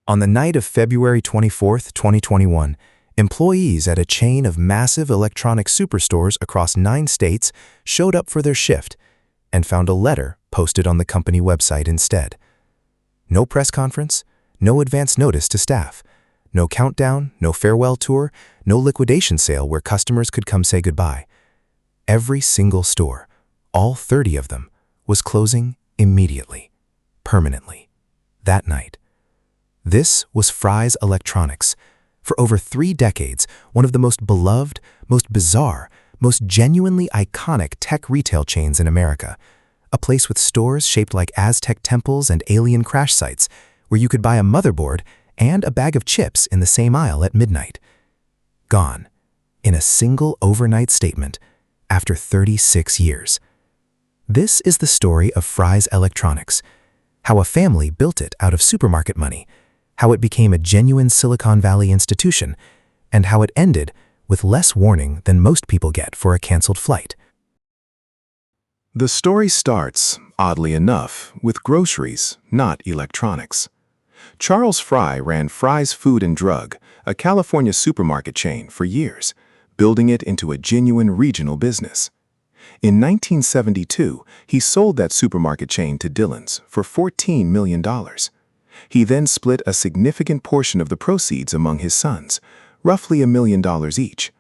On the night of February 24, 2021, employees at a chain of massive electronic superstores across 9 states showed up for their shift and found a letter posted on the company website instead. No press conference, no advance notice to staff, no countdown, no farewell tour, no liquidation sale where customers could come say goodbye. Every single store, all 30 of them, was closing immediately, permanently, that night. This was Fry's Electronics. For over 3 decades, one of the most beloved, most bizarre, most genuinely iconic tech retail chains in America. A place with stores shaped like Aztec temples and alien crash sites, where you could buy a motherboard and a bag of chips in the same aisle at midnight. Gone, in a single overnight statement, after 36 years. This is the story of Fry's Electronics, how a family built it out of supermarket money, how it became a genuine Silicon Valley institution, and how it ended with less warning than most people get for a canceled flight. The story starts, oddly enough, with groceries, not electronics. Charles Fry ran Fry's Food and Drug, a California supermarket chain, for years, building it into a genuine regional business. In 1972, he sold that supermarket chain to Dillon's for $14 million. He then split a significant portion of the proceeds among his sons, roughly $1 million each.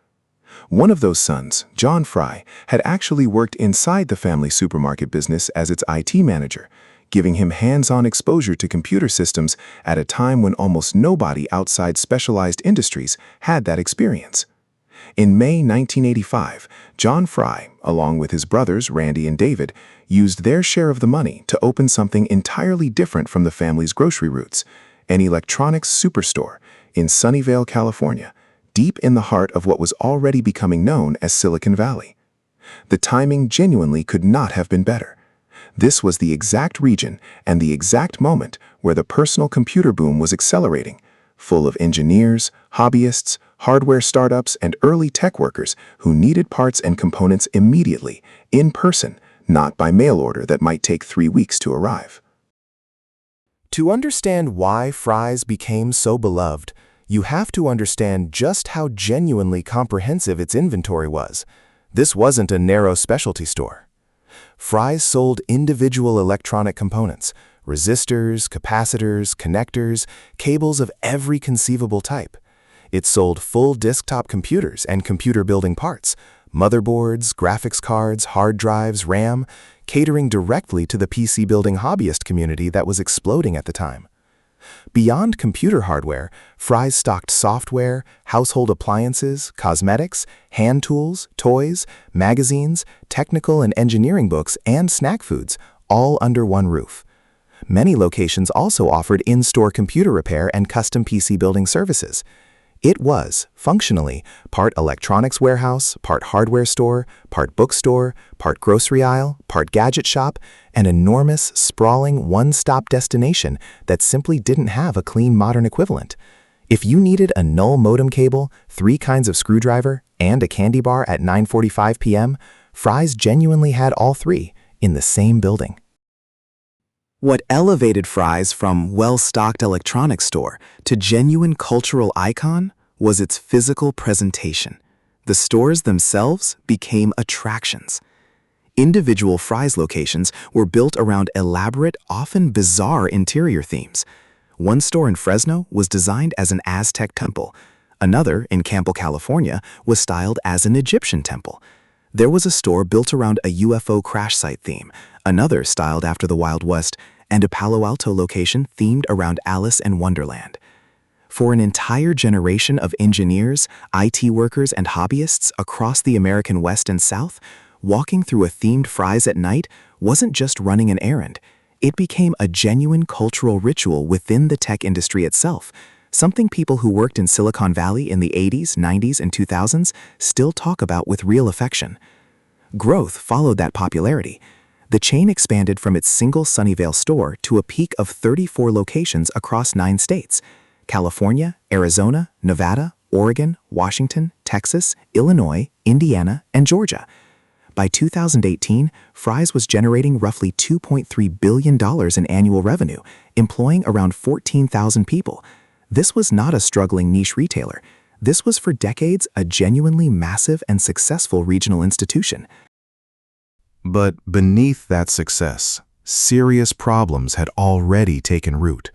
One of those sons, John Fry, had actually worked inside the family supermarket business as its IT manager, giving him hands-on exposure to computer systems at a time when almost nobody outside specialized industries had that experience. In May 1985, John Fry, along with his brothers Randy and David, used their share of the money to open something entirely different from the family's grocery roots, an electronics superstore in Sunnyvale, California, deep in the heart of what was already becoming known as Silicon Valley. The timing genuinely could not have been better. This was the exact region and the exact moment where the personal computer boom was accelerating, full of engineers, hobbyists, hardware startups, and early tech workers who needed parts and components immediately, in person, not by mail order that might take 3 weeks to arrive. To understand why Fry's became so beloved, you have to understand just how genuinely comprehensive its inventory was. This wasn't a narrow specialty store. Fry's sold individual electronic components, resistors, capacitors, connectors, cables of every conceivable type. It sold full desktop computers and computer building parts, motherboards, graphics cards, hard drives, RAM, catering directly to the PC building hobbyist community that was exploding at the time. Beyond computer hardware, Fry's stocked software, household appliances, cosmetics, hand tools, toys, magazines, technical and engineering books, and snack foods, all under one roof. Many locations also offered in-store computer repair and custom PC building services. It was, functionally, part electronics warehouse, part hardware store, part bookstore, part grocery aisle, part gadget shop, an enormous, sprawling, one-stop destination that simply didn't have a clean modern equivalent. If you needed a null modem cable, 3 kinds of screwdriver, and a candy bar at 9:45 p.m., Fry's genuinely had all 3 in the same building. What elevated Fry's from well-stocked electronics store to genuine cultural icon was its physical presentation. The stores themselves became attractions. Individual Fry's locations were built around elaborate, often bizarre interior themes. One store in Fresno was designed as an Aztec temple. Another, in Campbell, California, was styled as an Egyptian temple. There was a store built around a UFO crash site theme, another styled after the Wild West, and a Palo Alto location themed around Alice in Wonderland. For an entire generation of engineers, IT workers, and hobbyists across the American West and South, walking through a themed Fry's at night wasn't just running an errand. It became a genuine cultural ritual within the tech industry itself, something people who worked in Silicon Valley in the 80s, 90s, and 2000s still talk about with real affection. Growth followed that popularity. The chain expanded from its single Sunnyvale store to a peak of 34 locations across 9 states: California, Arizona, Nevada, Oregon, Washington, Texas, Illinois, Indiana, and Georgia. By 2018, Fry's was generating roughly $2.3 billion in annual revenue, employing around 14,000 people. This was not a struggling niche retailer. This was for decades a genuinely massive and successful regional institution. But beneath that success, serious problems had already taken root,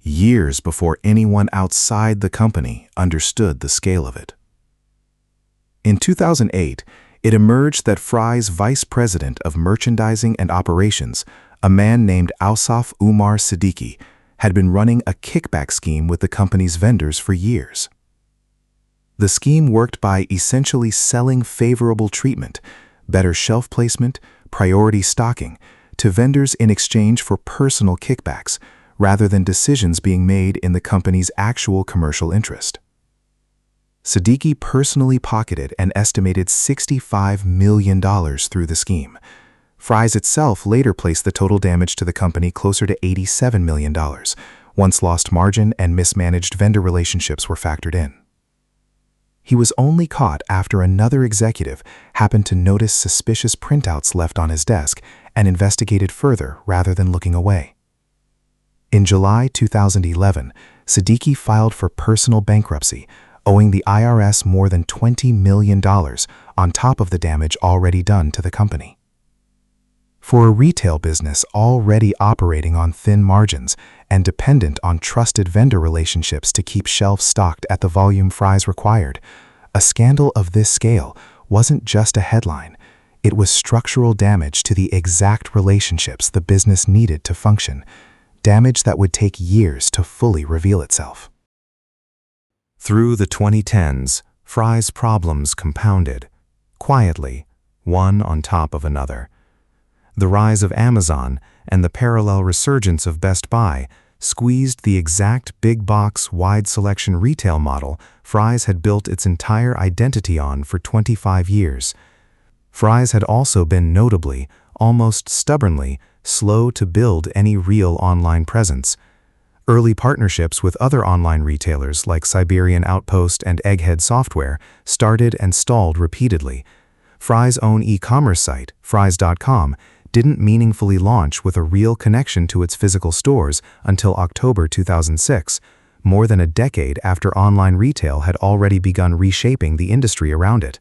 years before anyone outside the company understood the scale of it. In 2008, it emerged that Fry's vice president of merchandising and operations, a man named Ausaf Umar Siddiqui, had been running a kickback scheme with the company's vendors for years. The scheme worked by essentially selling favorable treatment, better shelf placement, priority stocking, to vendors in exchange for personal kickbacks, rather than decisions being made in the company's actual commercial interest. Siddiqui personally pocketed an estimated $65 million through the scheme. Fry's itself later placed the total damage to the company closer to $87 million, once lost margin and mismanaged vendor relationships were factored in. He was only caught after another executive happened to notice suspicious printouts left on his desk and investigated further rather than looking away. In July 2011, Siddiqui filed for personal bankruptcy, owing the IRS more than $20 million on top of the damage already done to the company. For a retail business already operating on thin margins and dependent on trusted vendor relationships to keep shelves stocked at the volume Fry's required, a scandal of this scale wasn't just a headline. It was structural damage to the exact relationships the business needed to function, damage that would take years to fully reveal itself. Through the 2010s, Fry's problems compounded, quietly, one on top of another. The rise of Amazon and the parallel resurgence of Best Buy squeezed the exact big-box, wide-selection retail model Fry's had built its entire identity on for 25 years. Fry's had also been notably, almost stubbornly, slow to build any real online presence. Early partnerships with other online retailers like Siberian Outpost and Egghead Software started and stalled repeatedly. Fry's own e-commerce site, frys.com, didn't meaningfully launch with a real connection to its physical stores until October 2006, more than a decade after online retail had already begun reshaping the industry around it.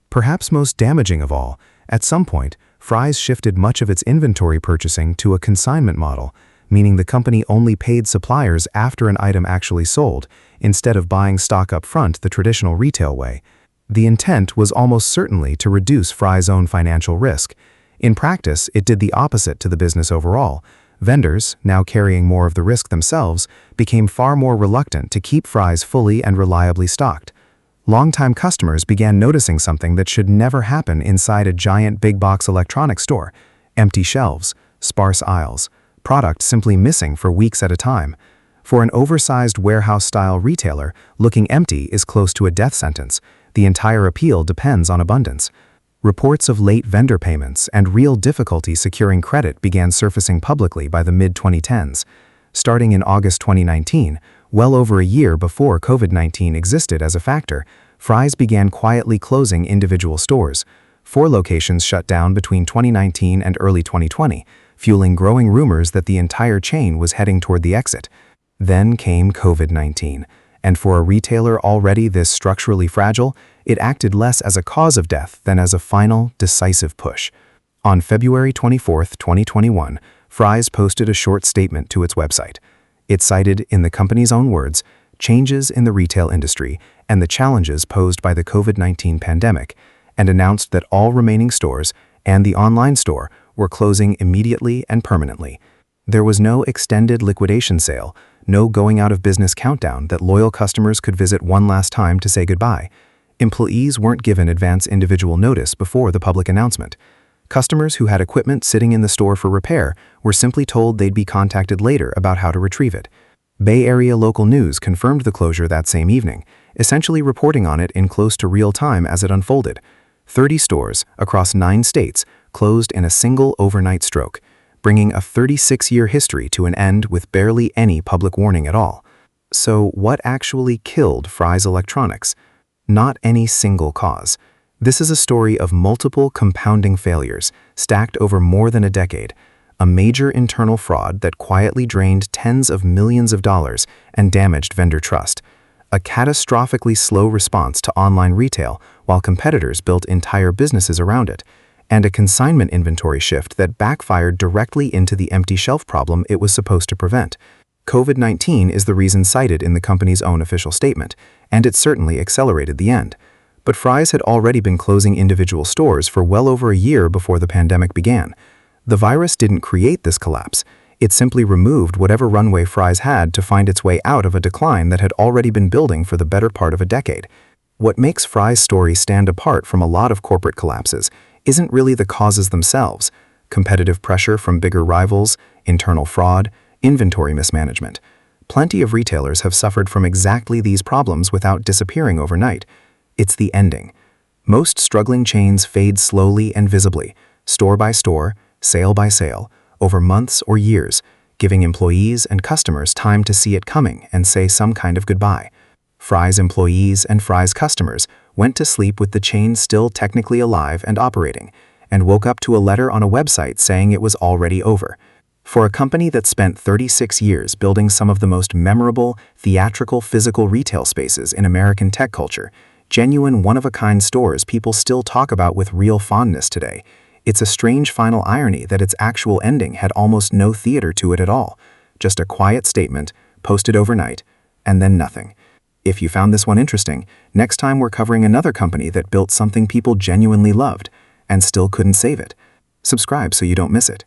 Perhaps most damaging of all, at some point, Fry's shifted much of its inventory purchasing to a consignment model, meaning the company only paid suppliers after an item actually sold, instead of buying stock up front the traditional retail way. The intent was almost certainly to reduce Fry's own financial risk. In practice, it did the opposite to the business overall. Vendors, now carrying more of the risk themselves, became far more reluctant to keep Fry's fully and reliably stocked. Longtime customers began noticing something that should never happen inside a giant big-box electronics store: empty shelves, sparse aisles, product simply missing for weeks at a time. For an oversized warehouse-style retailer, looking empty is close to a death sentence. The entire appeal depends on abundance. Reports of late vendor payments and real difficulty securing credit began surfacing publicly by the mid-2010s. Starting in August 2019, well over a year before COVID-19 existed as a factor, Fry's began quietly closing individual stores. 4 locations shut down between 2019 and early 2020, fueling growing rumors that the entire chain was heading toward the exit. Then came COVID-19, and for a retailer already this structurally fragile, it acted less as a cause of death than as a final, decisive push. On February 24, 2021, Fry's posted a short statement to its website. It cited, in the company's own words, changes in the retail industry and the challenges posed by the COVID-19 pandemic, and announced that all remaining stores and the online store were closing immediately and permanently. There was no extended liquidation sale, no going out of business countdown that loyal customers could visit one last time to say goodbye. Employees weren't given advance individual notice before the public announcement. Customers who had equipment sitting in the store for repair were simply told they'd be contacted later about how to retrieve it. Bay Area local news confirmed the closure that same evening, essentially reporting on it in close to real time as it unfolded. 30 stores across 9 states closed in a single overnight stroke, bringing a 36-year history to an end with barely any public warning at all. So what actually killed Fry's Electronics? Not any single cause. This is a story of multiple compounding failures, stacked over more than a decade, a major internal fraud that quietly drained tens of millions of dollars and damaged vendor trust, a catastrophically slow response to online retail while competitors built entire businesses around it, and a consignment inventory shift that backfired directly into the empty shelf problem it was supposed to prevent. COVID-19 is the reason cited in the company's own official statement, and it certainly accelerated the end. But Fry's had already been closing individual stores for well over a year before the pandemic began. The virus didn't create this collapse. It simply removed whatever runway Fry's had to find its way out of a decline that had already been building for the better part of a decade. What makes Fry's story stand apart from a lot of corporate collapses isn't really the causes themselves: competitive pressure from bigger rivals, internal fraud, inventory mismanagement. Plenty of retailers have suffered from exactly these problems without disappearing overnight. It's the ending. Most struggling chains fade slowly and visibly, store by store, sale by sale, over months or years, giving employees and customers time to see it coming and say some kind of goodbye. Fry's employees and Fry's customers went to sleep with the chain still technically alive and operating, and woke up to a letter on a website saying it was already over. For a company that spent 36 years building some of the most memorable, theatrical physical retail spaces in American tech culture, genuine one-of-a-kind stores people still talk about with real fondness today, it's a strange final irony that its actual ending had almost no theater to it at all. Just a quiet statement, posted overnight, and then nothing. If you found this one interesting, next time we're covering another company that built something people genuinely loved and still couldn't save it. Subscribe so you don't miss it.